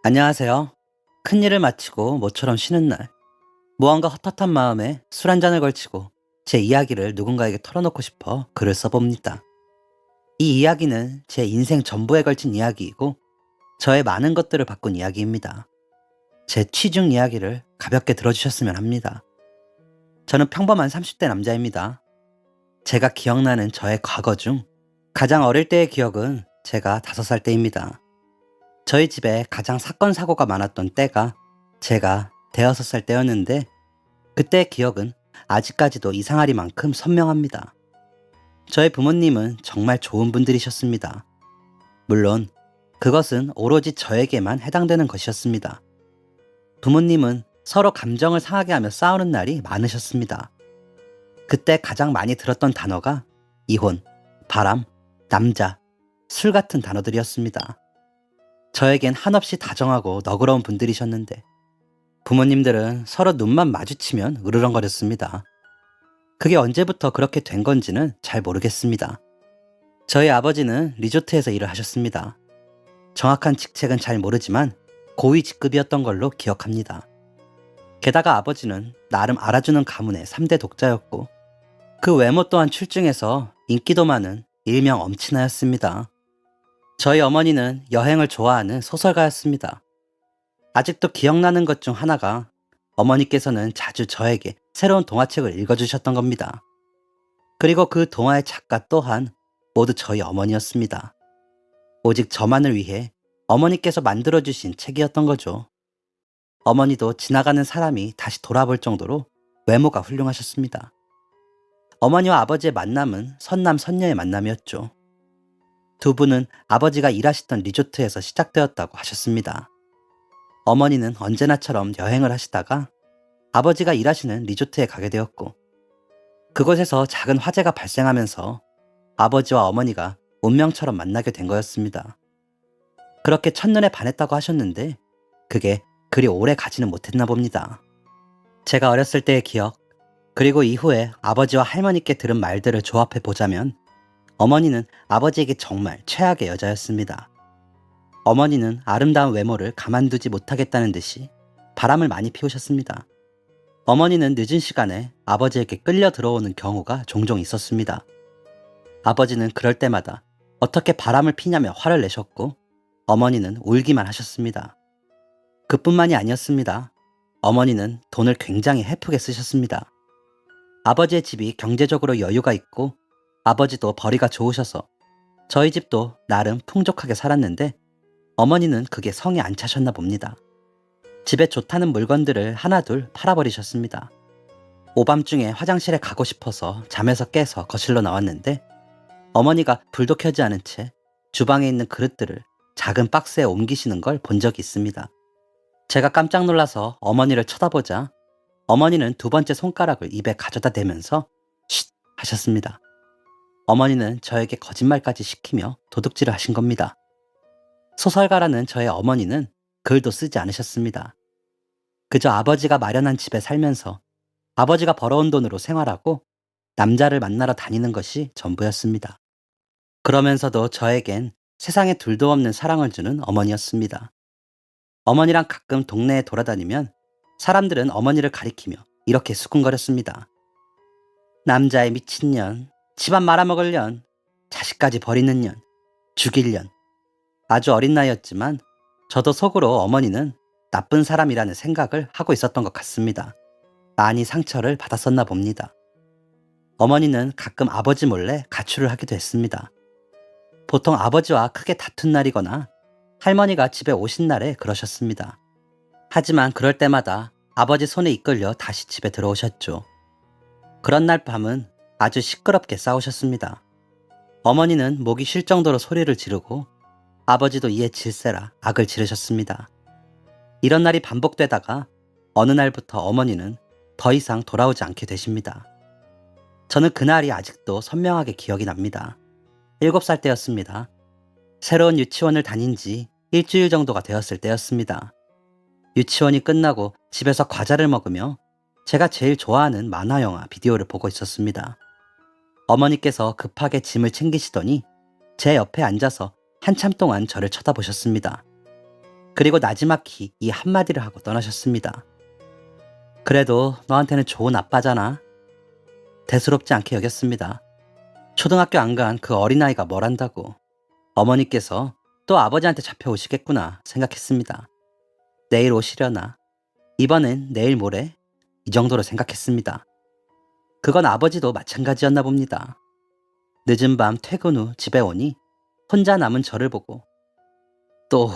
안녕하세요. 큰일을 마치고 모처럼 쉬는 날, 무언가 헛헛한 마음에 술 한 잔을 걸치고 제 이야기를 누군가에게 털어놓고 싶어 글을 써봅니다. 이 이야기는 제 인생 전부에 걸친 이야기이고 저의 많은 것들을 바꾼 이야기입니다. 제 취중 이야기를 가볍게 들어주셨으면 합니다. 저는 평범한 30대 남자입니다. 제가 기억나는 저의 과거 중 가장 어릴 때의 기억은 제가 5살 때입니다. 저희 집에 가장 사건 사고가 많았던 때가 제가 대여섯 살 때였는데 그때의 기억은 아직까지도 이상하리만큼 선명합니다. 저의 부모님은 정말 좋은 분들이셨습니다. 물론 그것은 오로지 저에게만 해당되는 것이었습니다. 부모님은 서로 감정을 상하게 하며 싸우는 날이 많으셨습니다. 그때 가장 많이 들었던 단어가 이혼, 바람, 남자, 술 같은 단어들이었습니다. 저에겐 한없이 다정하고 너그러운 분들이셨는데 부모님들은 서로 눈만 마주치면 으르렁거렸습니다. 그게 언제부터 그렇게 된 건지는 잘 모르겠습니다. 저희 아버지는 리조트에서 일을 하셨습니다. 정확한 직책은 잘 모르지만 고위 직급이었던 걸로 기억합니다. 게다가 아버지는 나름 알아주는 가문의 3대 독자였고 그 외모 또한 출중해서 인기도 많은 일명 엄친아였습니다. 저희 어머니는 여행을 좋아하는 소설가였습니다. 아직도 기억나는 것 중 하나가 어머니께서는 자주 저에게 새로운 동화책을 읽어주셨던 겁니다. 그리고 그 동화의 작가 또한 모두 저희 어머니였습니다. 오직 저만을 위해 어머니께서 만들어주신 책이었던 거죠. 어머니도 지나가는 사람이 다시 돌아볼 정도로 외모가 훌륭하셨습니다. 어머니와 아버지의 만남은 선남선녀의 만남이었죠. 두 분은 아버지가 일하시던 리조트에서 시작되었다고 하셨습니다. 어머니는 언제나처럼 여행을 하시다가 아버지가 일하시는 리조트에 가게 되었고 그곳에서 작은 화재가 발생하면서 아버지와 어머니가 운명처럼 만나게 된 거였습니다. 그렇게 첫눈에 반했다고 하셨는데 그게 그리 오래 가지는 못했나 봅니다. 제가 어렸을 때의 기억 그리고 이후에 아버지와 할머니께 들은 말들을 조합해 보자면 어머니는 아버지에게 정말 최악의 여자였습니다. 어머니는 아름다운 외모를 가만두지 못하겠다는 듯이 바람을 많이 피우셨습니다. 어머니는 늦은 시간에 아버지에게 끌려 들어오는 경우가 종종 있었습니다. 아버지는 그럴 때마다 어떻게 바람을 피냐며 화를 내셨고 어머니는 울기만 하셨습니다. 그뿐만이 아니었습니다. 어머니는 돈을 굉장히 헤프게 쓰셨습니다. 아버지의 집이 경제적으로 여유가 있고 아버지도 벌이가 좋으셔서 저희 집도 나름 풍족하게 살았는데 어머니는 그게 성에 안 차셨나 봅니다. 집에 좋다는 물건들을 하나둘 팔아버리셨습니다. 오밤중에 화장실에 가고 싶어서 잠에서 깨서 거실로 나왔는데 어머니가 불도 켜지 않은 채 주방에 있는 그릇들을 작은 박스에 옮기시는 걸 본 적이 있습니다. 제가 깜짝 놀라서 어머니를 쳐다보자 어머니는 두 번째 손가락을 입에 가져다 대면서 쉿 하셨습니다. 어머니는 저에게 거짓말까지 시키며 도둑질을 하신 겁니다. 소설가라는 저의 어머니는 글도 쓰지 않으셨습니다. 그저 아버지가 마련한 집에 살면서 아버지가 벌어온 돈으로 생활하고 남자를 만나러 다니는 것이 전부였습니다. 그러면서도 저에겐 세상에 둘도 없는 사랑을 주는 어머니였습니다. 어머니랑 가끔 동네에 돌아다니면 사람들은 어머니를 가리키며 이렇게 수군거렸습니다. 남자의 미친년, 집안 말아먹을 년, 자식까지 버리는 년, 죽일 년. 아주 어린 나이였지만 저도 속으로 어머니는 나쁜 사람이라는 생각을 하고 있었던 것 같습니다. 많이 상처를 받았었나 봅니다. 어머니는 가끔 아버지 몰래 가출을 하기도 했습니다. 보통 아버지와 크게 다툰 날이거나 할머니가 집에 오신 날에 그러셨습니다. 하지만 그럴 때마다 아버지 손에 이끌려 다시 집에 들어오셨죠. 그런 날 밤은 아주 시끄럽게 싸우셨습니다. 어머니는 목이 쉴 정도로 소리를 지르고 아버지도 이에 질세라 악을 지르셨습니다. 이런 날이 반복되다가 어느 날부터 어머니는 더 이상 돌아오지 않게 되십니다. 저는 그날이 아직도 선명하게 기억이 납니다. 7살 때였습니다. 새로운 유치원을 다닌 지 일주일 정도가 되었을 때였습니다. 유치원이 끝나고 집에서 과자를 먹으며 제가 제일 좋아하는 만화영화 비디오를 보고 있었습니다. 어머니께서 급하게 짐을 챙기시더니 제 옆에 앉아서 한참 동안 저를 쳐다보셨습니다. 그리고 나지막히 이 한마디를 하고 떠나셨습니다. 그래도 너한테는 좋은 아빠잖아. 대수롭지 않게 여겼습니다. 초등학교 안 간 그 어린아이가 뭘 안다고. 어머니께서 또 아버지한테 잡혀오시겠구나 생각했습니다. 내일 오시려나. 이번엔 내일 모레. 이 정도로 생각했습니다. 그건 아버지도 마찬가지였나 봅니다. 늦은 밤 퇴근 후 집에 오니 혼자 남은 저를 보고 또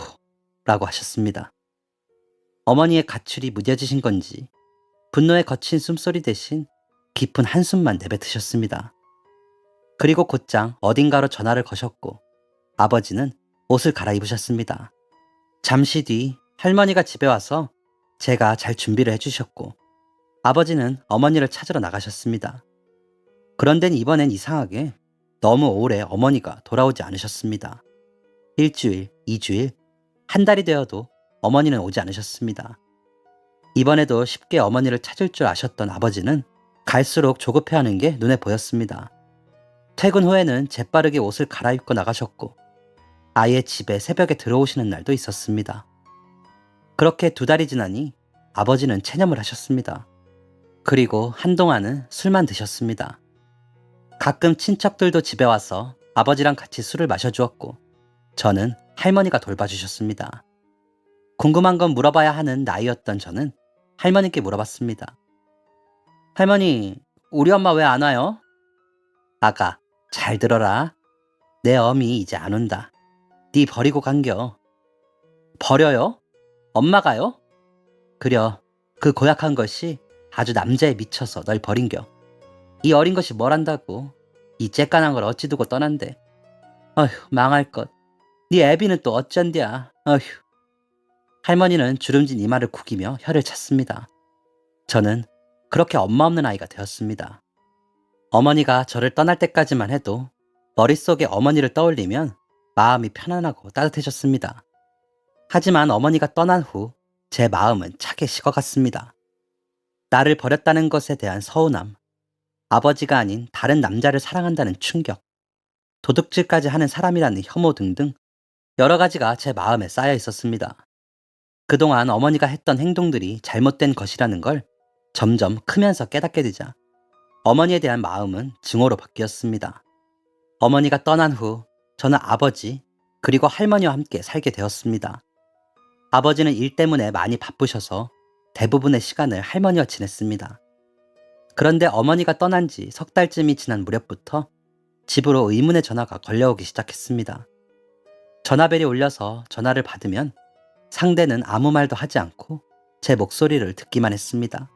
라고 하셨습니다. 어머니의 가출이 무뎌지신 건지 분노에 거친 숨소리 대신 깊은 한숨만 내뱉으셨습니다. 그리고 곧장 어딘가로 전화를 거셨고 아버지는 옷을 갈아입으셨습니다. 잠시 뒤 할머니가 집에 와서 제가 잘 준비를 해주셨고 아버지는 어머니를 찾으러 나가셨습니다. 그런데 이번엔 이상하게 너무 오래 어머니가 돌아오지 않으셨습니다. 일주일, 2주일, 한 달이 되어도 어머니는 오지 않으셨습니다. 이번에도 쉽게 어머니를 찾을 줄 아셨던 아버지는 갈수록 조급해하는 게 눈에 보였습니다. 퇴근 후에는 재빠르게 옷을 갈아입고 나가셨고 아예 집에 새벽에 들어오시는 날도 있었습니다. 그렇게 2달이 지나니 아버지는 체념을 하셨습니다. 그리고 한동안은 술만 드셨습니다. 가끔 친척들도 집에 와서 아버지랑 같이 술을 마셔주었고 저는 할머니가 돌봐주셨습니다. 궁금한 건 물어봐야 하는 나이였던 저는 할머니께 물어봤습니다. 할머니, 우리 엄마 왜 안 와요? 아가, 잘 들어라. 내 어미 이제 안 온다. 네 버리고 간겨. 버려요? 엄마가요? 그려, 그 고약한 것이 아주 남자에 미쳐서 널 버린겨. 이 어린 것이 뭘 안다고. 이 쬐깐한 걸 어찌 두고 떠난대. 어휴, 망할 것. 네 애비는 또 어쩐디야. 어휴. 할머니는 주름진 이마를 구기며 혀를 찼습니다. 저는 그렇게 엄마 없는 아이가 되었습니다. 어머니가 저를 떠날 때까지만 해도 머릿속에 어머니를 떠올리면 마음이 편안하고 따뜻해졌습니다. 하지만 어머니가 떠난 후 제 마음은 차게 식어갔습니다. 나를 버렸다는 것에 대한 서운함, 아버지가 아닌 다른 남자를 사랑한다는 충격, 도둑질까지 하는 사람이라는 혐오 등등 여러 가지가 제 마음에 쌓여 있었습니다. 그동안 어머니가 했던 행동들이 잘못된 것이라는 걸 점점 크면서 깨닫게 되자 어머니에 대한 마음은 증오로 바뀌었습니다. 어머니가 떠난 후 저는 아버지 그리고 할머니와 함께 살게 되었습니다. 아버지는 일 때문에 많이 바쁘셔서 대부분의 시간을 할머니와 지냈습니다. 그런데 어머니가 떠난 지 3달쯤이 지난 무렵부터 집으로 의문의 전화가 걸려오기 시작했습니다. 전화벨이 울려서 전화를 받으면 상대는 아무 말도 하지 않고 제 목소리를 듣기만 했습니다.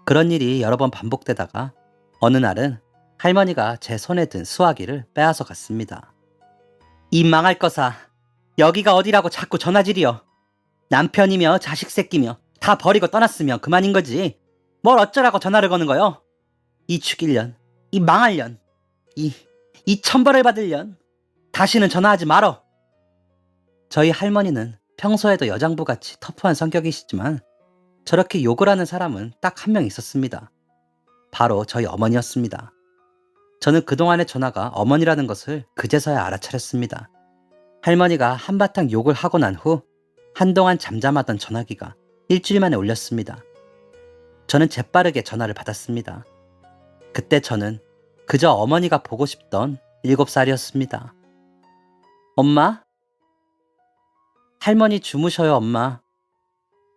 그런 일이 여러 번 반복되다가 어느 날은 할머니가 제 손에 든 수화기를 빼앗아 갔습니다. 이 망할 거사, 여기가 어디라고 자꾸 전화질이여. 남편이며 자식 새끼며 다 버리고 떠났으면 그만인 거지. 뭘 어쩌라고 전화를 거는 거요? 이 죽일년, 이 망할년, 이 천벌을 받을년. 다시는 전화하지 말어. 저희 할머니는 평소에도 여장부같이 터프한 성격이시지만 저렇게 욕을 하는 사람은 딱 한 명 있었습니다. 바로 저희 어머니였습니다. 저는 그동안의 전화가 어머니라는 것을 그제서야 알아차렸습니다. 할머니가 한바탕 욕을 하고 난 후 한동안 잠잠하던 전화기가 일주일 만에 울렸습니다. 저는 재빠르게 전화를 받았습니다. 그때 저는 그저 어머니가 보고 싶던 7살이었습니다. 엄마? 할머니 주무셔요, 엄마.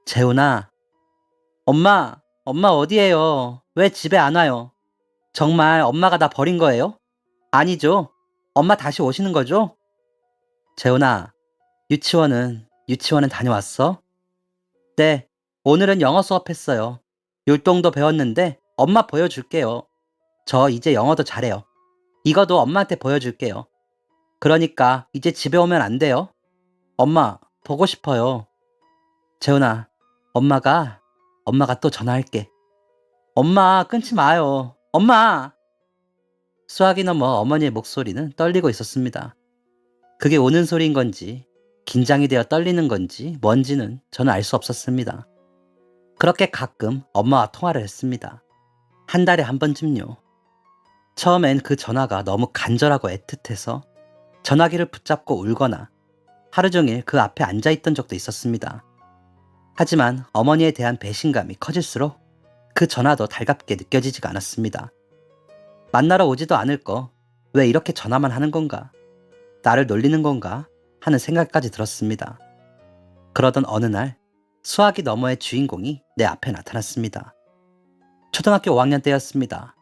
재훈아. 엄마 어디에요? 왜 집에 안 와요? 정말 엄마가 나 버린 거예요? 아니죠? 엄마 다시 오시는 거죠? 재훈아, 유치원은 다녀왔어? 네, 오늘은 영어 수업했어요. 율동도 배웠는데 엄마 보여줄게요. 저 이제 영어도 잘해요. 이거도 엄마한테 보여줄게요. 그러니까 이제 집에 오면 안 돼요? 엄마, 보고 싶어요. 재훈아, 엄마가 또 전화할게. 엄마, 끊지 마요. 엄마! 수학이 넘어 어머니의 목소리는 떨리고 있었습니다. 그게 우는 소리인 건지, 긴장이 되어 떨리는 건지, 뭔지는 저는 알 수 없었습니다. 그렇게 가끔 엄마와 통화를 했습니다. 한 달에 한 번쯤요. 처음엔 그 전화가 너무 간절하고 애틋해서 전화기를 붙잡고 울거나 하루 종일 그 앞에 앉아있던 적도 있었습니다. 하지만 어머니에 대한 배신감이 커질수록 그 전화도 달갑게 느껴지지가 않았습니다. 만나러 오지도 않을 거 왜 이렇게 전화만 하는 건가? 나를 놀리는 건가? 하는 생각까지 들었습니다. 그러던 어느 날 수화기 너머의 주인공이 내 앞에 나타났습니다. 초등학교 5학년 때였습니다.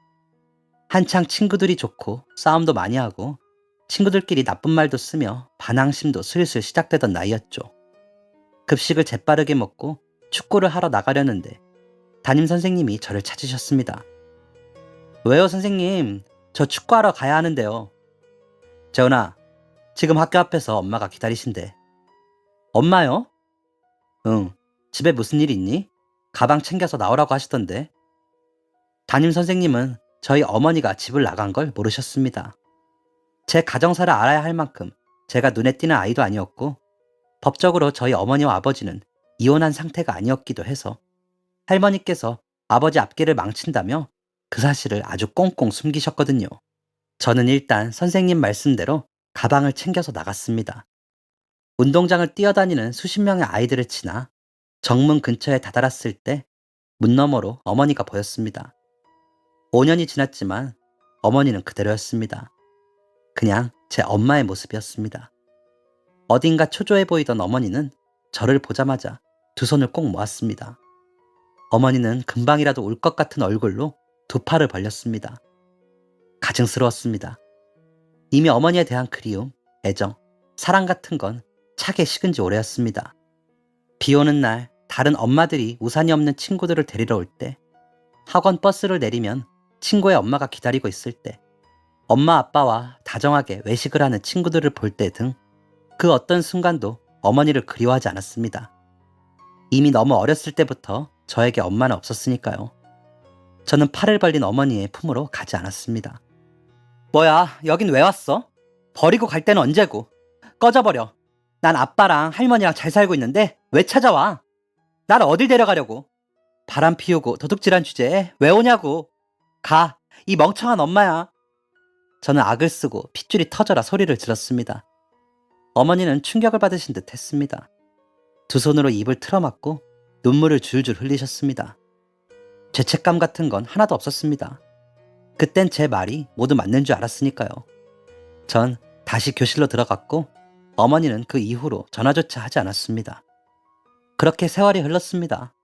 한창 친구들이 좋고 싸움도 많이 하고 친구들끼리 나쁜 말도 쓰며 반항심도 슬슬 시작되던 나이였죠. 급식을 재빠르게 먹고 축구를 하러 나가려는데 담임 선생님이 저를 찾으셨습니다. 왜요, 선생님? 저 축구하러 가야 하는데요. 재훈아, 지금 학교 앞에서 엄마가 기다리신대. 엄마요? 응, 집에 무슨 일 있니? 가방 챙겨서 나오라고 하시던데. 담임 선생님은 저희 어머니가 집을 나간 걸 모르셨습니다. 제 가정사를 알아야 할 만큼 제가 눈에 띄는 아이도 아니었고 법적으로 저희 어머니와 아버지는 이혼한 상태가 아니었기도 해서 할머니께서 아버지 앞길을 망친다며 그 사실을 아주 꽁꽁 숨기셨거든요. 저는 일단 선생님 말씀대로 가방을 챙겨서 나갔습니다. 운동장을 뛰어다니는 수십 명의 아이들을 지나 정문 근처에 다다랐을 때 문 너머로 어머니가 보였습니다. 5년이 지났지만 어머니는 그대로였습니다. 그냥 제 엄마의 모습이었습니다. 어딘가 초조해 보이던 어머니는 저를 보자마자 두 손을 꼭 모았습니다. 어머니는 금방이라도 울 것 같은 얼굴로 두 팔을 벌렸습니다. 가증스러웠습니다. 이미 어머니에 대한 그리움, 애정, 사랑 같은 건 차게 식은 지 오래였습니다. 비 오는 날 다른 엄마들이 우산이 없는 친구들을 데리러 올 때, 학원 버스를 내리면 친구의 엄마가 기다리고 있을 때, 엄마 아빠와 다정하게 외식을 하는 친구들을 볼 때 등 그 어떤 순간도 어머니를 그리워하지 않았습니다. 이미 너무 어렸을 때부터 저에게 엄마는 없었으니까요. 저는 팔을 벌린 어머니의 품으로 가지 않았습니다. 뭐야, 여긴 왜 왔어? 버리고 갈 때는 언제고? 꺼져버려. 난 아빠랑 할머니랑 잘 살고 있는데 왜 찾아와? 나를 어딜 데려가려고? 바람 피우고 도둑질한 주제에 왜 오냐고? 가, 이 멍청한 엄마야. 저는 악을 쓰고 핏줄이 터져라 소리를 질렀습니다. 어머니는 충격을 받으신 듯 했습니다. 두 손으로 입을 틀어막고 눈물을 줄줄 흘리셨습니다. 죄책감 같은 건 하나도 없었습니다. 그땐 제 말이 모두 맞는 줄 알았으니까요. 전 다시 교실로 들어갔고 어머니는 그 이후로 전화조차 하지 않았습니다. 그렇게 세월이 흘렀습니다.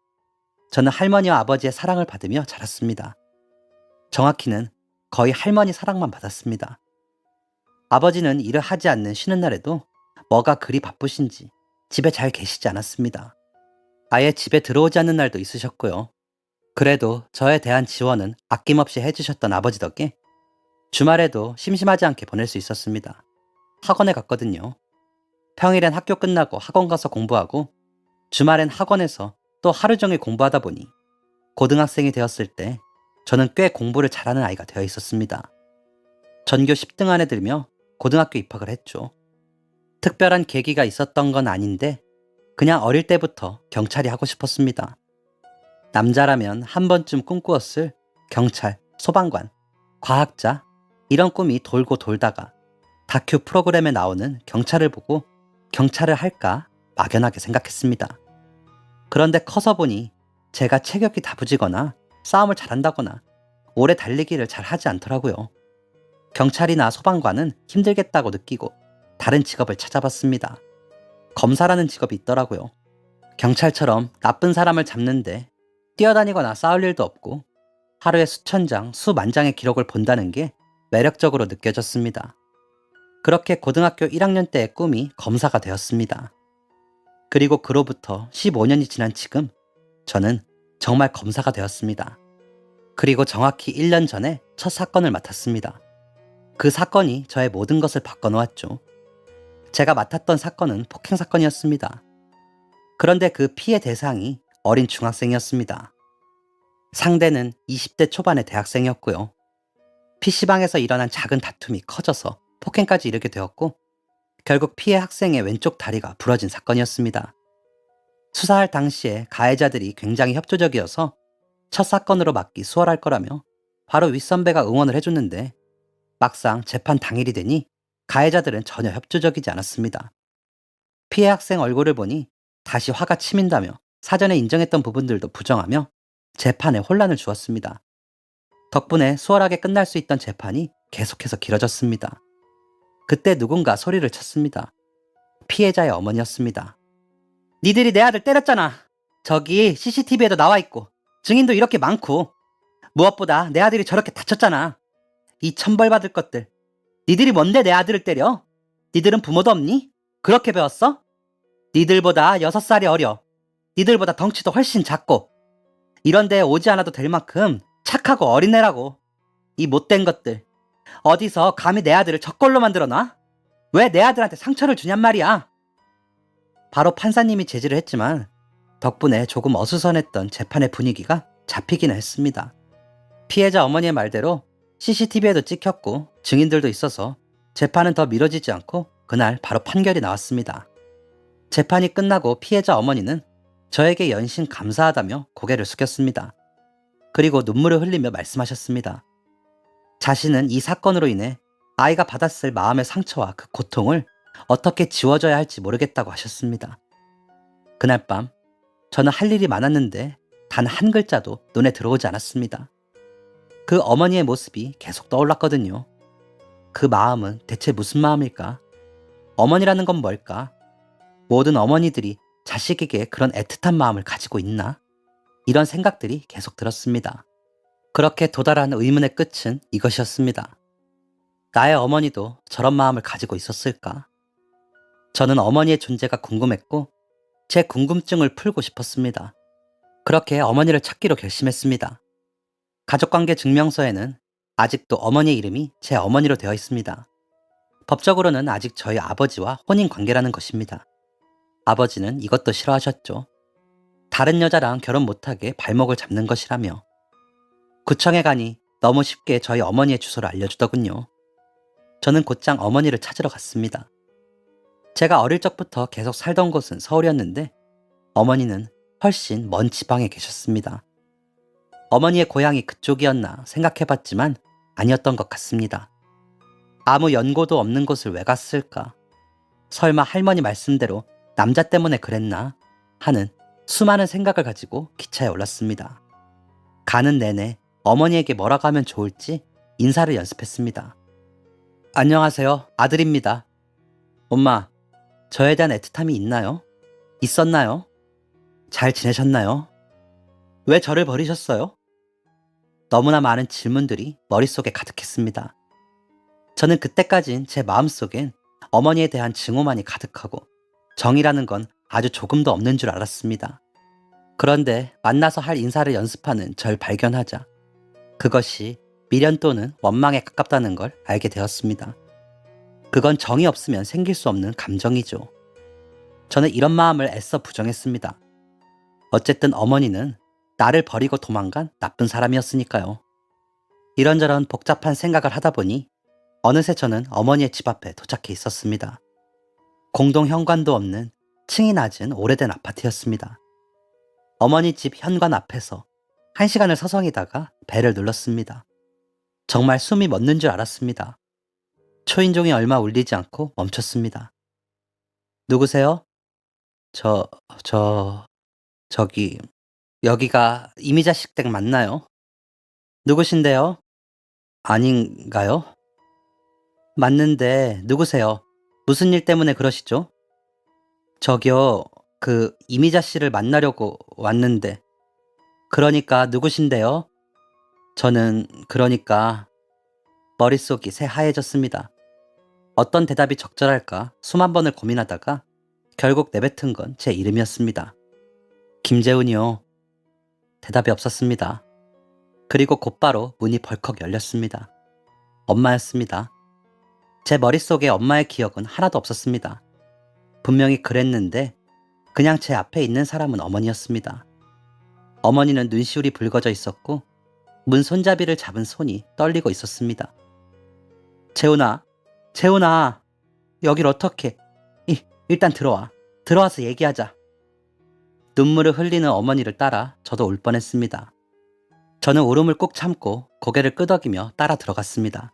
저는 할머니와 아버지의 사랑을 받으며 자랐습니다. 정확히는 거의 할머니 사랑만 받았습니다. 아버지는 일을 하지 않는 쉬는 날에도 뭐가 그리 바쁘신지 집에 잘 계시지 않았습니다. 아예 집에 들어오지 않는 날도 있으셨고요. 그래도 저에 대한 지원은 아낌없이 해주셨던 아버지 덕에 주말에도 심심하지 않게 보낼 수 있었습니다. 학원에 갔거든요. 평일엔 학교 끝나고 학원 가서 공부하고 주말엔 학원에서 또 하루 종일 공부하다 보니 고등학생이 되었을 때 저는 꽤 공부를 잘하는 아이가 되어 있었습니다. 전교 10등 안에 들며 고등학교 입학을 했죠. 특별한 계기가 있었던 건 아닌데 그냥 어릴 때부터 경찰이 하고 싶었습니다. 남자라면 한 번쯤 꿈꾸었을 경찰, 소방관, 과학자 이런 꿈이 돌고 돌다가 다큐 프로그램에 나오는 경찰을 보고 경찰을 할까 막연하게 생각했습니다. 그런데 커서 보니 제가 체격이 다부지거나 싸움을 잘한다거나 오래 달리기를 잘 하지 않더라고요. 경찰이나 소방관은 힘들겠다고 느끼고 다른 직업을 찾아봤습니다. 검사라는 직업이 있더라고요. 경찰처럼 나쁜 사람을 잡는데 뛰어다니거나 싸울 일도 없고 하루에 수천 장, 수만 장의 기록을 본다는 게 매력적으로 느껴졌습니다. 그렇게 고등학교 1학년 때의 꿈이 검사가 되었습니다. 그리고 그로부터 15년이 지난 지금 저는 정말 검사가 되었습니다. 그리고 정확히 1년 전에 첫 사건을 맡았습니다. 그 사건이 저의 모든 것을 바꿔놓았죠. 제가 맡았던 사건은 폭행 사건이었습니다. 그런데 그 피해 대상이 어린 중학생이었습니다. 상대는 20대 초반의 대학생이었고요. PC방에서 일어난 작은 다툼이 커져서 폭행까지 이르게 되었고 결국 피해 학생의 왼쪽 다리가 부러진 사건이었습니다. 수사할 당시에 가해자들이 굉장히 협조적이어서 첫 사건으로 맡기 수월할 거라며 바로 윗선배가 응원을 해줬는데 막상 재판 당일이 되니 가해자들은 전혀 협조적이지 않았습니다. 피해 학생 얼굴을 보니 다시 화가 치민다며 사전에 인정했던 부분들도 부정하며 재판에 혼란을 주었습니다. 덕분에 수월하게 끝날 수 있던 재판이 계속해서 길어졌습니다. 그때 누군가 소리를 쳤습니다. 피해자의 어머니였습니다. 니들이 내 아들 때렸잖아. 저기 CCTV에도 나와 있고 증인도 이렇게 많고 무엇보다 내 아들이 저렇게 다쳤잖아. 이 천벌받을 것들. 니들이 뭔데 내 아들을 때려? 니들은 부모도 없니? 그렇게 배웠어? 니들보다 6살이 어려. 니들보다 덩치도 훨씬 작고 이런 데에 오지 않아도 될 만큼 착하고 어린애라고. 이 못된 것들. 어디서 감히 내 아들을 저꼴로 만들어놔? 왜 내 아들한테 상처를 주냔 말이야. 바로 판사님이 제지를 했지만 덕분에 조금 어수선했던 재판의 분위기가 잡히기는 했습니다. 피해자 어머니의 말대로 CCTV에도 찍혔고 증인들도 있어서 재판은 더 미뤄지지 않고 그날 바로 판결이 나왔습니다. 재판이 끝나고 피해자 어머니는 저에게 연신 감사하다며 고개를 숙였습니다. 그리고 눈물을 흘리며 말씀하셨습니다. 자신은 이 사건으로 인해 아이가 받았을 마음의 상처와 그 고통을 어떻게 지워줘야 할지 모르겠다고 하셨습니다. 그날 밤 저는 할 일이 많았는데 단 한 글자도 눈에 들어오지 않았습니다. 그 어머니의 모습이 계속 떠올랐거든요. 그 마음은 대체 무슨 마음일까? 어머니라는 건 뭘까? 모든 어머니들이 자식에게 그런 애틋한 마음을 가지고 있나? 이런 생각들이 계속 들었습니다. 그렇게 도달한 의문의 끝은 이것이었습니다. 나의 어머니도 저런 마음을 가지고 있었을까? 저는 어머니의 존재가 궁금했고 제 궁금증을 풀고 싶었습니다. 그렇게 어머니를 찾기로 결심했습니다. 가족관계 증명서에는 아직도 어머니의 이름이 제 어머니로 되어 있습니다. 법적으로는 아직 저희 아버지와 혼인관계라는 것입니다. 아버지는 이것도 싫어하셨죠. 다른 여자랑 결혼 못하게 발목을 잡는 것이라며. 구청에 가니 너무 쉽게 저희 어머니의 주소를 알려주더군요. 저는 곧장 어머니를 찾으러 갔습니다. 제가 어릴 적부터 계속 살던 곳은 서울이었는데 어머니는 훨씬 먼 지방에 계셨습니다. 어머니의 고향이 그쪽이었나 생각해봤지만 아니었던 것 같습니다. 아무 연고도 없는 곳을 왜 갔을까? 설마 할머니 말씀대로 남자 때문에 그랬나? 하는 수많은 생각을 가지고 기차에 올랐습니다. 가는 내내 어머니에게 뭐라고 하면 좋을지 인사를 연습했습니다. 안녕하세요. 아들입니다. 엄마, 저에 대한 애틋함이 있나요? 있었나요? 잘 지내셨나요? 왜 저를 버리셨어요? 너무나 많은 질문들이 머릿속에 가득했습니다. 저는 그때까진 제 마음속엔 어머니에 대한 증오만이 가득하고 정이라는 건 아주 조금도 없는 줄 알았습니다. 그런데 만나서 할 인사를 연습하는 절 발견하자 그것이 미련 또는 원망에 가깝다는 걸 알게 되었습니다. 그건 정이 없으면 생길 수 없는 감정이죠. 저는 이런 마음을 애써 부정했습니다. 어쨌든 어머니는 나를 버리고 도망간 나쁜 사람이었으니까요. 이런저런 복잡한 생각을 하다 보니 어느새 저는 어머니의 집 앞에 도착해 있었습니다. 공동 현관도 없는 층이 낮은 오래된 아파트였습니다. 어머니 집 현관 앞에서 1시간을 서성이다가 벨을 눌렀습니다. 정말 숨이 멎는 줄 알았습니다. 초인종이 얼마 울리지 않고 멈췄습니다. 누구세요? 저기, 여기가 이미자식 댁 맞나요? 누구신데요? 아닌가요? 맞는데 누구세요? 무슨 일 때문에 그러시죠? 저기요, 그 이미자 씨를 만나려고 왔는데. 그러니까 누구신데요? 저는 머릿속이 새하얘졌습니다. 어떤 대답이 적절할까 수만 번을 고민하다가 결국 내뱉은 건 제 이름이었습니다. 김재훈이요. 대답이 없었습니다. 그리고 곧바로 문이 벌컥 열렸습니다. 엄마였습니다. 제 머릿속에 엄마의 기억은 하나도 없었습니다. 분명히 그랬는데 그냥 제 앞에 있는 사람은 어머니였습니다. 어머니는 눈시울이 붉어져 있었고 문 손잡이를 잡은 손이 떨리고 있었습니다. 재훈아, 여길 어떻게? 일단 들어와. 들어와서 얘기하자. 눈물을 흘리는 어머니를 따라 저도 울 뻔했습니다. 저는 울음을 꾹 참고 고개를 끄덕이며 따라 들어갔습니다.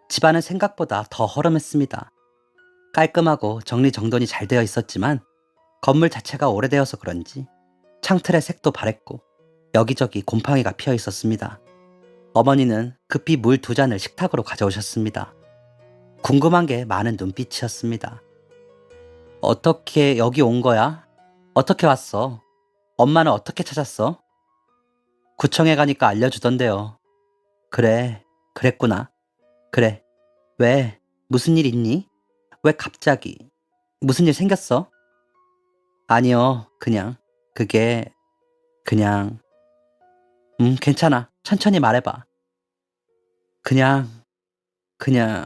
집안은 생각보다 더 허름했습니다. 깔끔하고 정리정돈이 잘 되어 있었지만 건물 자체가 오래되어서 그런지 창틀의 색도 바랬고 여기저기 곰팡이가 피어 있었습니다. 어머니는 급히 물 2잔을 식탁으로 가져오셨습니다. 궁금한 게 많은 눈빛이었습니다. 어떻게 여기 온 거야? 어떻게 왔어? 엄마는 어떻게 찾았어? 구청에 가니까 알려주던데요. 그래, 그랬구나. 그래, 왜? 무슨 일 있니? 왜 갑자기? 무슨 일 생겼어? 아니요, 그게, 그냥, 괜찮아. 천천히 말해봐. 그냥,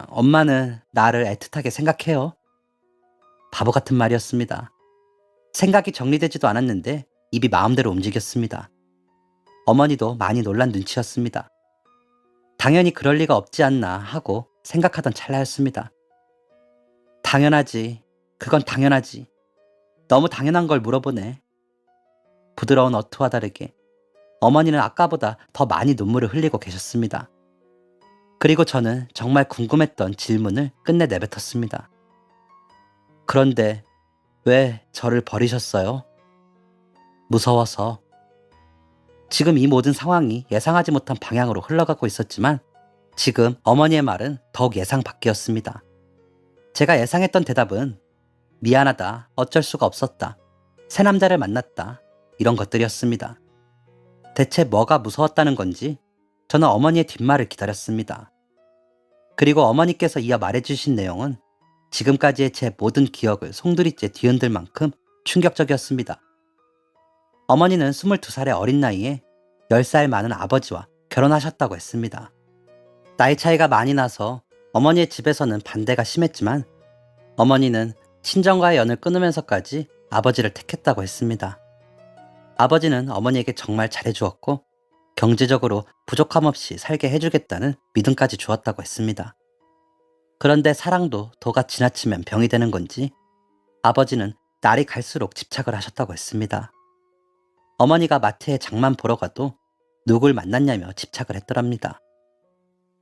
엄마는 나를 애틋하게 생각해요. 바보 같은 말이었습니다. 생각이 정리되지도 않았는데 입이 마음대로 움직였습니다. 어머니도 많이 놀란 눈치였습니다. 당연히 그럴 리가 없지 않나 하고 생각하던 찰나였습니다. 당연하지. 그건 당연하지. 너무 당연한 걸 물어보네. 부드러운 어투와 다르게 어머니는 아까보다 더 많이 눈물을 흘리고 계셨습니다. 그리고 저는 정말 궁금했던 질문을 끝내 내뱉었습니다. 그런데 왜 저를 버리셨어요? 무서워서. 지금 이 모든 상황이 예상하지 못한 방향으로 흘러가고 있었지만 지금 어머니의 말은 더욱 예상 밖이었습니다. 제가 예상했던 대답은 미안하다, 어쩔 수가 없었다, 새 남자를 만났다, 이런 것들이었습니다. 대체 뭐가 무서웠다는 건지 저는 어머니의 뒷말을 기다렸습니다. 그리고 어머니께서 이어 말해주신 내용은 지금까지의 제 모든 기억을 송두리째 뒤흔들 만큼 충격적이었습니다. 어머니는 22살의 어린 나이에 10살 많은 아버지와 결혼하셨다고 했습니다. 나이 차이가 많이 나서 어머니의 집에서는 반대가 심했지만 어머니는 친정과의 연을 끊으면서까지 아버지를 택했다고 했습니다. 아버지는 어머니에게 정말 잘해주었고 경제적으로 부족함 없이 살게 해주겠다는 믿음까지 주었다고 했습니다. 그런데 사랑도 도가 지나치면 병이 되는 건지 아버지는 날이 갈수록 집착을 하셨다고 했습니다. 어머니가 마트에 장만 보러 가도 누굴 만났냐며 집착을 했더랍니다.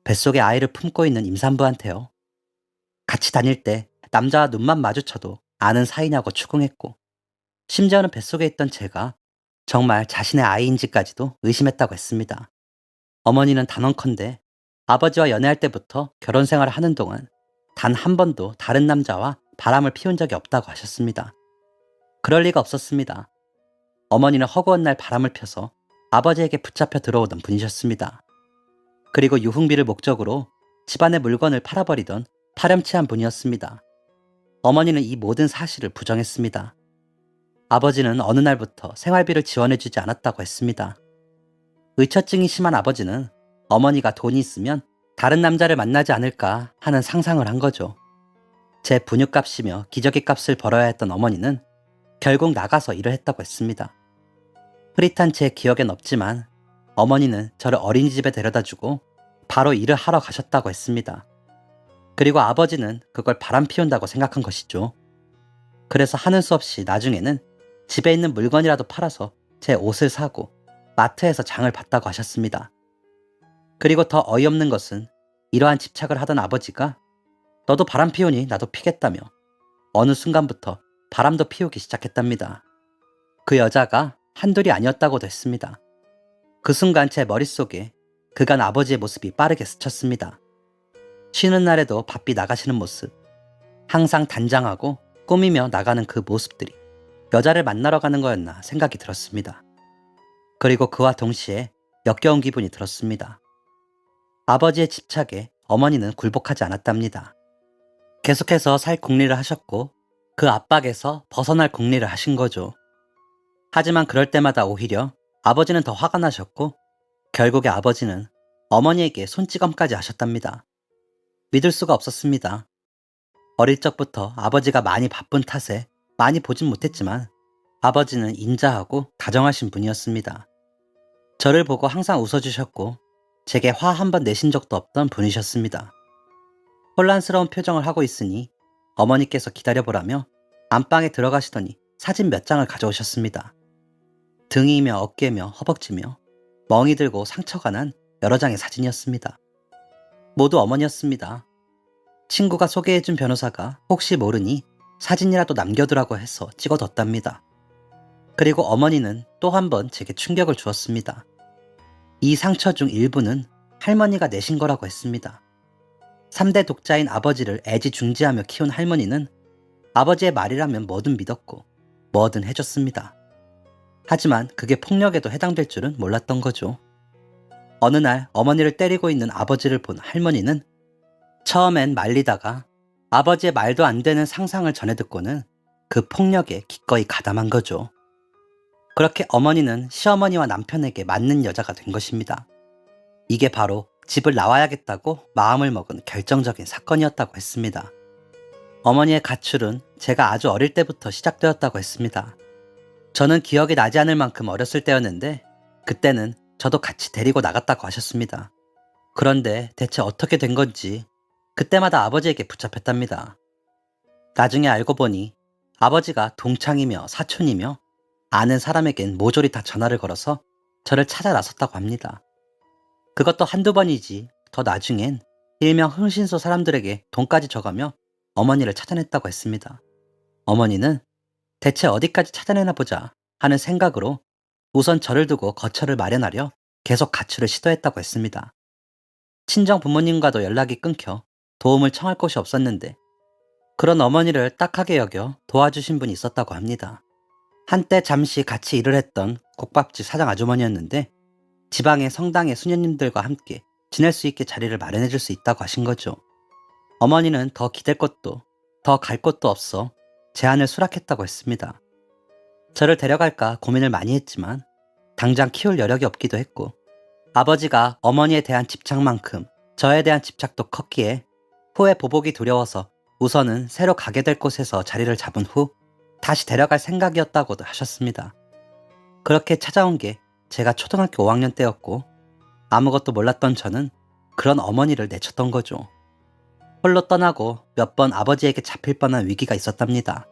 뱃속에 아이를 품고 있는 임산부한테요. 같이 다닐 때 남자와 눈만 마주쳐도 아는 사이냐고 추궁했고 심지어는 뱃속에 있던 제가 정말 자신의 아이인지까지도 의심했다고 했습니다. 어머니는 단언컨대 아버지와 연애할 때부터 결혼 생활을 하는 동안 단 한 번도 다른 남자와 바람을 피운 적이 없다고 하셨습니다. 그럴 리가 없었습니다. 어머니는 허구한 날 바람을 펴서 아버지에게 붙잡혀 들어오던 분이셨습니다. 그리고 유흥비를 목적으로 집안의 물건을 팔아버리던 파렴치한 분이었습니다. 어머니는 이 모든 사실을 부정했습니다. 아버지는 어느 날부터 생활비를 지원해주지 않았다고 했습니다. 의처증이 심한 아버지는 어머니가 돈이 있으면 다른 남자를 만나지 않을까 하는 상상을 한 거죠. 제 분유값이며 기저귀 값을 벌어야 했던 어머니는 결국 나가서 일을 했다고 했습니다. 흐릿한 제 기억엔 없지만 어머니는 저를 어린이집에 데려다주고 바로 일을 하러 가셨다고 했습니다. 그리고 아버지는 그걸 바람 피운다고 생각한 것이죠. 그래서 하는 수 없이 나중에는 집에 있는 물건이라도 팔아서 제 옷을 사고 마트에서 장을 봤다고 하셨습니다. 그리고 더 어이없는 것은 이러한 집착을 하던 아버지가 너도 바람 피우니 나도 피겠다며 어느 순간부터 바람도 피우기 시작했답니다. 그 여자가 한둘이 아니었다고도 했습니다. 그 순간 제 머릿속에 그간 아버지의 모습이 빠르게 스쳤습니다. 쉬는 날에도 바삐 나가시는 모습, 항상 단장하고 꾸미며 나가는 그 모습들이 여자를 만나러 가는 거였나 생각이 들었습니다. 그리고 그와 동시에 역겨운 기분이 들었습니다. 아버지의 집착에 어머니는 굴복하지 않았답니다. 계속해서 살 궁리를 하셨고 그 압박에서 벗어날 궁리를 하신 거죠. 하지만 그럴 때마다 오히려 아버지는 더 화가 나셨고 결국에 아버지는 어머니에게 손찌검까지 하셨답니다. 믿을 수가 없었습니다. 어릴 적부터 아버지가 많이 바쁜 탓에 많이 보진 못했지만 아버지는 인자하고 다정하신 분이었습니다. 저를 보고 항상 웃어주셨고 제게 화 한 번 내신 적도 없던 분이셨습니다. 혼란스러운 표정을 하고 있으니 어머니께서 기다려보라며 안방에 들어가시더니 사진 몇 장을 가져오셨습니다. 등이며 어깨며 허벅지며 멍이 들고 상처가 난 여러 장의 사진이었습니다. 모두 어머니였습니다. 친구가 소개해준 변호사가 혹시 모르니 사진이라도 남겨두라고 해서 찍어뒀답니다. 그리고 어머니는 또 한 번 제게 충격을 주었습니다. 이 상처 중 일부는 할머니가 내신 거라고 했습니다. 3대 독자인 아버지를 애지중지하며 키운 할머니는 아버지의 말이라면 뭐든 믿었고 뭐든 해줬습니다. 하지만 그게 폭력에도 해당될 줄은 몰랐던 거죠. 어느 날 어머니를 때리고 있는 아버지를 본 할머니는 처음엔 말리다가 아버지의 말도 안 되는 상상을 전해 듣고는 그 폭력에 기꺼이 가담한 거죠. 그렇게 어머니는 시어머니와 남편에게 맞는 여자가 된 것입니다. 이게 바로 집을 나와야겠다고 마음을 먹은 결정적인 사건이었다고 했습니다. 어머니의 가출은 제가 아주 어릴 때부터 시작되었다고 했습니다. 저는 기억이 나지 않을 만큼 어렸을 때였는데 그때는 저도 같이 데리고 나갔다고 하셨습니다. 그런데 대체 어떻게 된 건지 그때마다 아버지에게 붙잡혔답니다. 나중에 알고 보니 아버지가 동창이며 사촌이며 아는 사람에겐 모조리 다 전화를 걸어서 저를 찾아 나섰다고 합니다. 그것도 한두 번이지 더 나중엔 일명 흥신소 사람들에게 돈까지 줘가며 어머니를 찾아냈다고 했습니다. 어머니는 대체 어디까지 찾아내나 보자 하는 생각으로 우선 저를 두고 거처를 마련하려 계속 가출을 시도했다고 했습니다. 친정 부모님과도 연락이 끊겨 도움을 청할 곳이 없었는데 그런 어머니를 딱하게 여겨 도와주신 분이 있었다고 합니다. 한때 잠시 같이 일을 했던 국밥집 사장 아주머니였는데 지방의 성당의 수녀님들과 함께 지낼 수 있게 자리를 마련해 줄 수 있다고 하신 거죠. 어머니는 더 기댈 곳도 더 갈 곳도 없어 제안을 수락했다고 했습니다. 저를 데려갈까 고민을 많이 했지만 당장 키울 여력이 없기도 했고 아버지가 어머니에 대한 집착만큼 저에 대한 집착도 컸기에 후회 보복이 두려워서 우선은 새로 가게 될 곳에서 자리를 잡은 후 다시 데려갈 생각이었다고도 하셨습니다. 그렇게 찾아온 게 제가 초등학교 5학년 때였고 아무것도 몰랐던 저는 그런 어머니를 내쳤던 거죠. 홀로 떠나고 몇 번 아버지에게 잡힐 뻔한 위기가 있었답니다.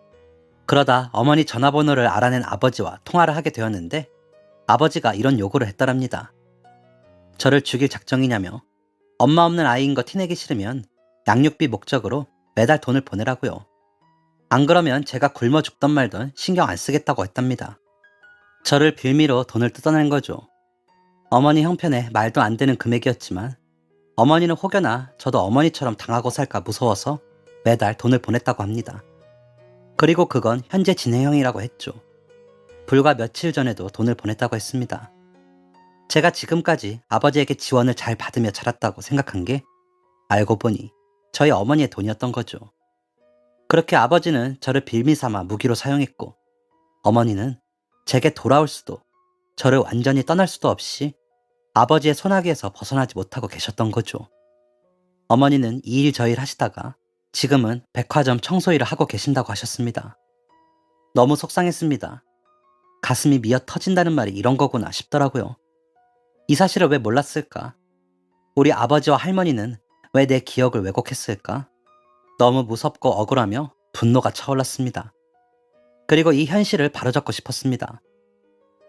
그러다 어머니 전화번호를 알아낸 아버지와 통화를 하게 되었는데 아버지가 이런 요구를 했더랍니다. 저를 죽일 작정이냐며 엄마 없는 아이인 거 티내기 싫으면 양육비 목적으로 매달 돈을 보내라고요. 안 그러면 제가 굶어 죽던 말던 신경 안 쓰겠다고 했답니다. 저를 빌미로 돈을 뜯어낸 거죠. 어머니 형편에 말도 안 되는 금액이었지만 어머니는 혹여나 저도 어머니처럼 당하고 살까 무서워서 매달 돈을 보냈다고 합니다. 그리고 그건 현재 진행형이라고 했죠. 불과 며칠 전에도 돈을 보냈다고 했습니다. 제가 지금까지 아버지에게 지원을 잘 받으며 자랐다고 생각한 게 알고 보니 저희 어머니의 돈이었던 거죠. 그렇게 아버지는 저를 빌미 삼아 무기로 사용했고 어머니는 제게 돌아올 수도 저를 완전히 떠날 수도 없이 아버지의 손아귀에서 벗어나지 못하고 계셨던 거죠. 어머니는 이 일 저 일 하시다가 지금은 백화점 청소 일을 하고 계신다고 하셨습니다. 너무 속상했습니다. 가슴이 미어 터진다는 말이 이런 거구나 싶더라고요. 이 사실을 왜 몰랐을까? 우리 아버지와 할머니는 왜 내 기억을 왜곡했을까? 너무 무섭고 억울하며 분노가 차올랐습니다. 그리고 이 현실을 바로잡고 싶었습니다.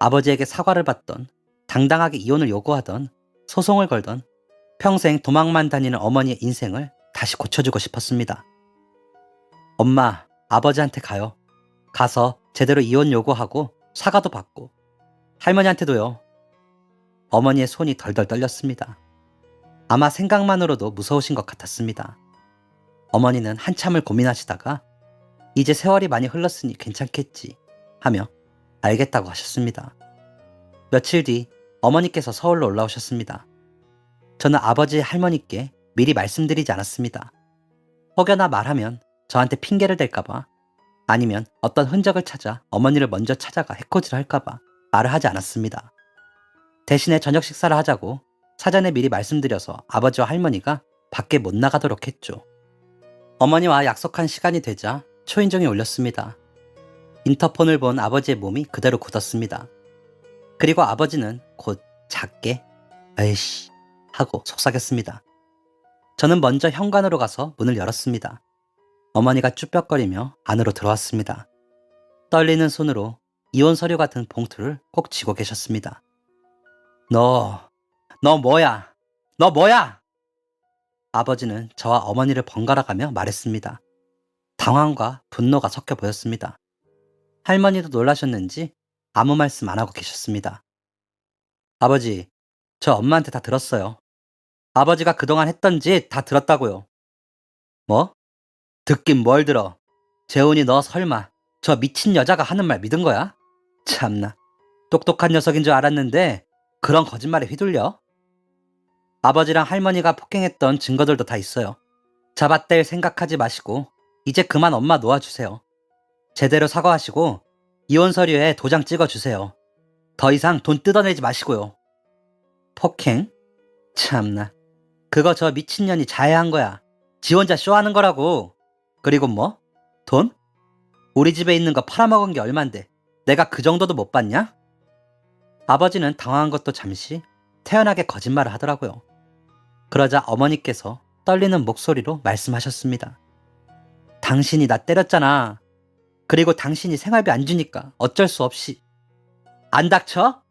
아버지에게 사과를 받던, 당당하게 이혼을 요구하던, 소송을 걸던, 평생 도망만 다니는 어머니의 인생을 다시 고쳐주고 싶었습니다. 엄마, 아버지한테 가요. 가서 제대로 이혼 요구하고 사과도 받고 할머니한테도요. 어머니의 손이 덜덜 떨렸습니다. 아마 생각만으로도 무서우신 것 같았습니다. 어머니는 한참을 고민하시다가 이제 세월이 많이 흘렀으니 괜찮겠지 하며 알겠다고 하셨습니다. 며칠 뒤 어머니께서 서울로 올라오셨습니다. 저는 아버지 할머니께 미리 말씀드리지 않았습니다. 혹여나 말하면 저한테 핑계를 댈까봐 아니면 어떤 흔적을 찾아 어머니를 먼저 찾아가 해코지를 할까봐 말을 하지 않았습니다. 대신에 저녁 식사를 하자고 사전에 미리 말씀드려서 아버지와 할머니가 밖에 못 나가도록 했죠. 어머니와 약속한 시간이 되자 초인종이 울렸습니다. 인터폰을 본 아버지의 몸이 그대로 굳었습니다. 그리고 아버지는 곧 작게 에이씨 하고 속삭였습니다. 저는 먼저 현관으로 가서 문을 열었습니다. 어머니가 쭈뼛거리며 안으로 들어왔습니다. 떨리는 손으로 이혼 서류 같은 봉투를 꼭 쥐고 계셨습니다. 너 뭐야? 너 뭐야? 아버지는 저와 어머니를 번갈아가며 말했습니다. 당황과 분노가 섞여 보였습니다. 할머니도 놀라셨는지 아무 말씀 안 하고 계셨습니다. 아버지, 저 엄마한테 다 들었어요. 아버지가 그동안 했던 짓 다 들었다고요. 뭐? 듣긴 뭘 들어. 재훈이 너 설마 저 미친 여자가 하는 말 믿은 거야? 참나. 똑똑한 녀석인 줄 알았는데 그런 거짓말에 휘둘려? 아버지랑 할머니가 폭행했던 증거들도 다 있어요. 잡아뗄 생각하지 마시고 이제 그만 엄마 놓아주세요. 제대로 사과하시고 이혼 서류에 도장 찍어주세요. 더 이상 돈 뜯어내지 마시고요. 폭행? 참나. 그거 저 미친년이 자해한 거야. 지 혼자 쇼하는 거라고. 그리고 뭐? 돈? 우리 집에 있는 거 팔아먹은 게 얼만데 내가 그 정도도 못 받냐? 아버지는 당황한 것도 잠시 태연하게 거짓말을 하더라고요. 그러자 어머니께서 떨리는 목소리로 말씀하셨습니다. 당신이 나 때렸잖아. 그리고 당신이 생활비 안 주니까 어쩔 수 없이. 안 닥쳐?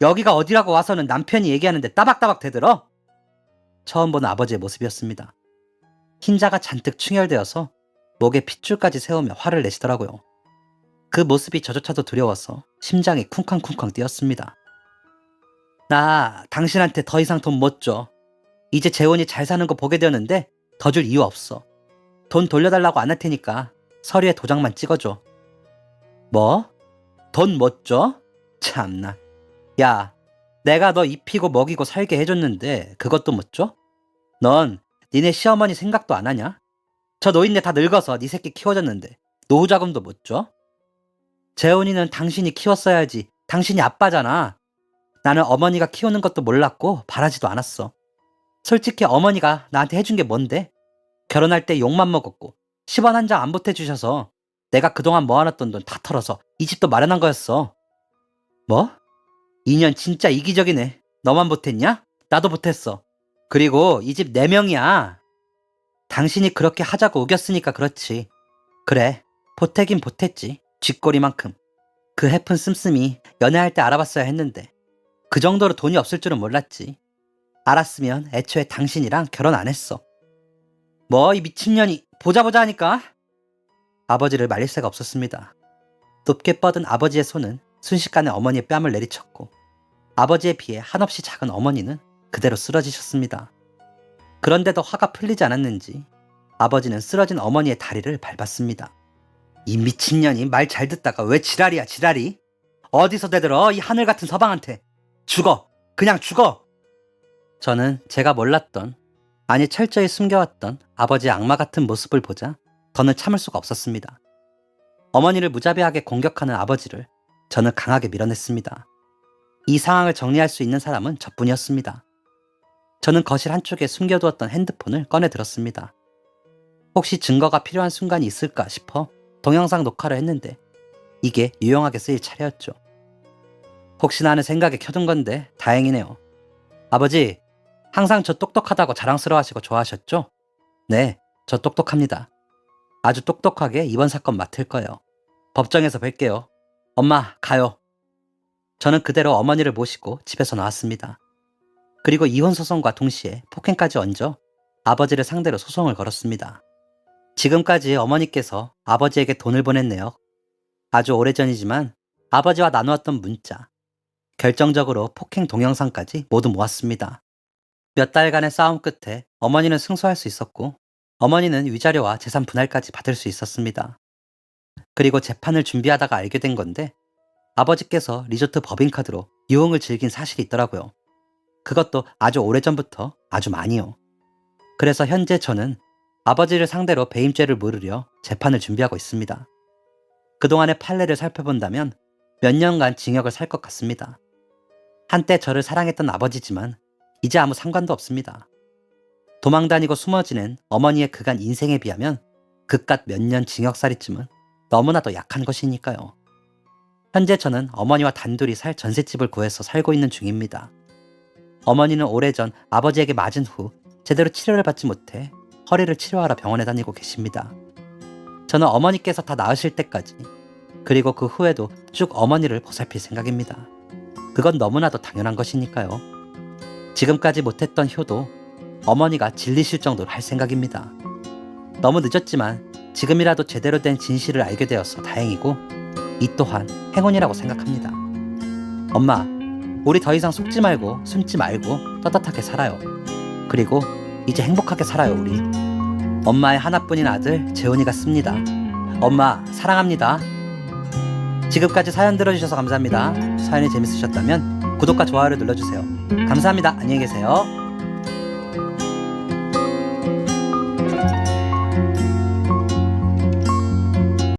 여기가 어디라고 와서는 남편이 얘기하는데 따박따박 대들어? 처음 보는 아버지의 모습이었습니다. 흰자가 잔뜩 충혈되어서 목에 핏줄까지 세우며 화를 내시더라고요. 그 모습이 저조차도 두려워서 심장이 쿵쾅쿵쾅 뛰었습니다. 나 당신한테 더 이상 돈 못 줘. 이제 재혼이 잘 사는 거 보게 되었는데 더 줄 이유 없어. 돈 돌려달라고 안 할 테니까 서류에 도장만 찍어줘. 뭐? 돈 못 줘? 참나. 야, 내가 너 입히고 먹이고 살게 해줬는데 그것도 못 줘? 넌 니네 시어머니 생각도 안 하냐? 저 노인네 다 늙어서 네 새끼 키워줬는데 노후자금도 못 줘? 재훈이는 당신이 키웠어야지. 당신이 아빠잖아. 나는 어머니가 키우는 것도 몰랐고 바라지도 않았어. 솔직히 어머니가 나한테 해준 게 뭔데? 결혼할 때 욕만 먹었고 10원 한 장 안 보태주셔서 내가 그동안 모아놨던 돈 다 털어서 이 집도 마련한 거였어. 뭐? 2년 진짜 이기적이네. 너만 보탰냐? 나도 보탰어. 그리고 이 집 4명이야. 당신이 그렇게 하자고 우겼으니까 그렇지. 그래, 보태긴 보탰지. 쥐꼬리만큼. 그 해픈 씀씀이 연애할 때 알아봤어야 했는데 그 정도로 돈이 없을 줄은 몰랐지. 알았으면 애초에 당신이랑 결혼 안 했어. 뭐 이 미친년이 보자 하니까. 아버지를 말릴 새가 없었습니다. 높게 뻗은 아버지의 손은 순식간에 어머니의 뺨을 내리쳤고 아버지에 비해 한없이 작은 어머니는 그대로 쓰러지셨습니다. 그런데도 화가 풀리지 않았는지 아버지는 쓰러진 어머니의 다리를 밟았습니다. 이 미친년이 말 잘 듣다가 왜 지랄이야 지랄이? 어디서 대들어 이 하늘 같은 서방한테. 죽어. 그냥 죽어. 저는 제가 몰랐던, 아니 철저히 숨겨왔던 아버지의 악마 같은 모습을 보자 더는 참을 수가 없었습니다. 어머니를 무자비하게 공격하는 아버지를 저는 강하게 밀어냈습니다. 이 상황을 정리할 수 있는 사람은 저뿐이었습니다. 저는 거실 한쪽에 숨겨두었던 핸드폰을 꺼내 들었습니다. 혹시 증거가 필요한 순간이 있을까 싶어 동영상 녹화를 했는데 이게 유용하게 쓰일 차례였죠. 혹시나 하는 생각에 켜둔 건데 다행이네요. 아버지, 항상 저 똑똑하다고 자랑스러워하시고 좋아하셨죠? 네, 저 똑똑합니다. 아주 똑똑하게 이번 사건 맡을 거예요. 법정에서 뵐게요. 엄마, 가요. 저는 그대로 어머니를 모시고 집에서 나왔습니다. 그리고 이혼 소송과 동시에 폭행까지 얹어 아버지를 상대로 소송을 걸었습니다. 지금까지 어머니께서 아버지에게 돈을 보냈네요. 아주 오래전이지만 아버지와 나누었던 문자, 결정적으로 폭행 동영상까지 모두 모았습니다. 몇 달간의 싸움 끝에 어머니는 승소할 수 있었고 어머니는 위자료와 재산 분할까지 받을 수 있었습니다. 그리고 재판을 준비하다가 알게 된 건데 아버지께서 리조트 법인카드로 유흥을 즐긴 사실이 있더라고요. 그것도 아주 오래전부터 아주 많이요. 그래서 현재 저는 아버지를 상대로 배임죄를 물으려 재판을 준비하고 있습니다. 그동안의 판례를 살펴본다면 몇 년간 징역을 살 것 같습니다. 한때 저를 사랑했던 아버지지만 이제 아무 상관도 없습니다. 도망다니고 숨어지는 어머니의 그간 인생에 비하면 그깟 몇 년 징역살이쯤은 너무나도 약한 것이니까요. 현재 저는 어머니와 단둘이 살 전셋집을 구해서 살고 있는 중입니다. 어머니는 오래전 아버지에게 맞은 후 제대로 치료를 받지 못해 허리를 치료하러 병원에 다니고 계십니다. 저는 어머니께서 다 나으실 때까지 그리고 그 후에도 쭉 어머니를 보살필 생각입니다. 그건 너무나도 당연한 것이니까요. 지금까지 못했던 효도 어머니가 질리실 정도로 할 생각입니다. 너무 늦었지만 지금이라도 제대로 된 진실을 알게 되어서 다행이고 이 또한 행운이라고 생각합니다. 엄마, 우리 더 이상 속지 말고 숨지 말고 떳떳하게 살아요. 그리고 이제 행복하게 살아요, 우리. 엄마의 하나뿐인 아들 재훈이가 씁니다. 엄마 사랑합니다. 지금까지 사연 들어주셔서 감사합니다. 사연이 재밌으셨다면 구독과 좋아요를 눌러주세요. 감사합니다. 안녕히 계세요.